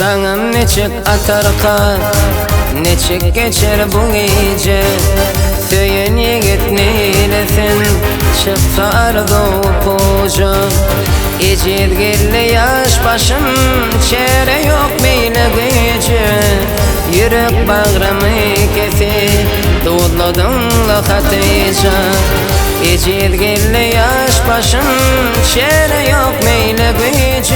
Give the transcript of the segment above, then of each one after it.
Dağım neçik atar kar, neçik geçer bu gece. Söyün yigit neylesin, çıktı ardı puca. İcid geldi yaş başım, çere yok meyle gücü. Yürek bağrımı kesip, doğladınla Hatice. İcid geldi yaş başım, çere yok meyle gücü.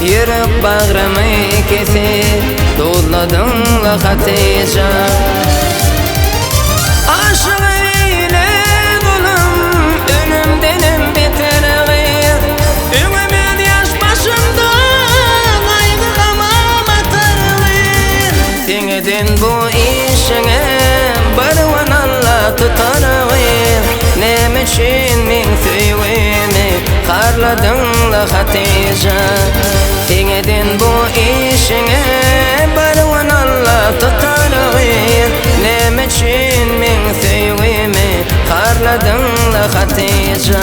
Yürek bağrımı kesip, doğladınla Hatice. Aşık eyle dolum, ölümdenim biter gayr. Ümit yaş başımda, kaygılamam atar gayr. Senedin bu işine, barvan Allah tutar gayr. Nem için min süyvini, karladınla Hatice. Senedin bu işine, barvan Allah tutar gayr. Nem için min süyvini, karladınla Hatice.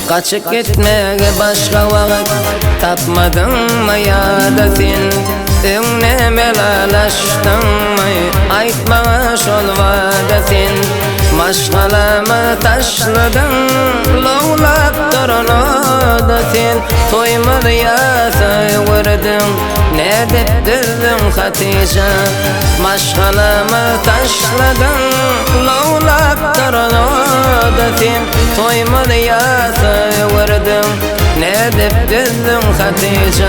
Kaçıp gitmeye başka vakit tapmadın mı ya da sen? Önüne melalaştın mı? Aytma şol vadesin. Maşgalama taşladın, lovlap durun o da sen. Toymadı ya sayvırdın, ne dep düzdün Hatice. Maşgalama taşladın, lovlap durun o da sen. Toymadı ya sayvırdın, ne dep düzdün Hatice.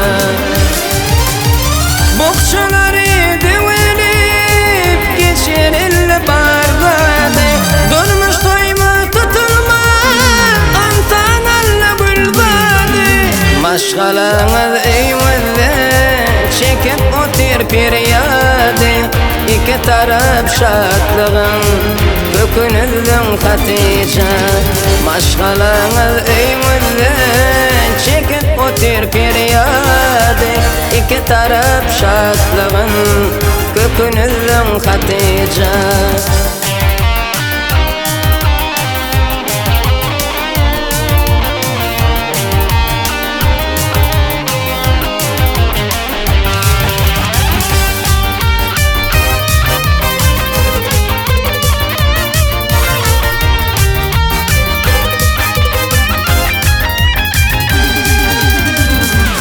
Bokçaları develip geçirildi bardadı. Durmuş toyma tutulma, antanalla bulbadı. Maşgalanız eyvallah, çekip otir piryadı. İki taraf şatlığın, kökünüzdün Hatice. Maşgalanız eyvallah, çekip otir piryadı. İki taraf şatlığın, kökünüzdün Hatice.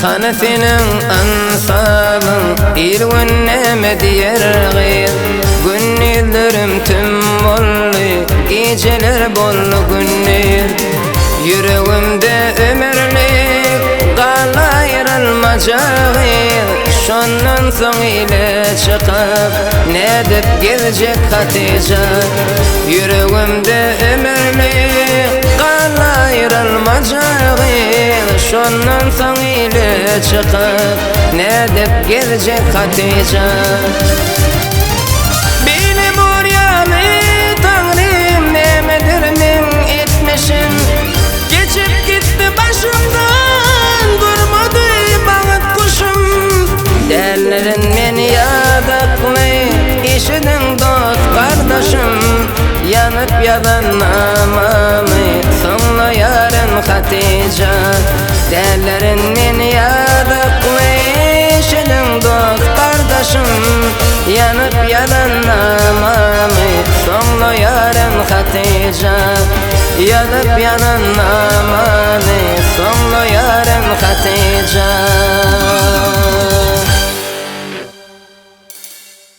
Hanefinin ansabın, irvenne diyer gayr. Günlerim tüm bollu, geceler bollu günler. Yüreğimde ömürlük, kal ayrılmaca gayr. Şondan soň ile çıkıp, ne dep gelecek Hatice. Yüreğimde ömürlük, kal ayrılmaca gayr. Şondan soň ile çıkıp, ne dep gelecek Hatice. Beni buryalı Tanrım, nemedir min etmişin. Geçip gitti başımdan, durmadı bağıt kuşum. Derlerin beni yadaklı, işidin dost kardeşim. Yanıp yalanamamı, sonra yarın Hatice. Derlerin beni yadaklı, işidin dost kardeşim. Yanıp yalanamamı, sonra yarın Hatice. Yanıp yalanamamı, sonra yarın Hatice.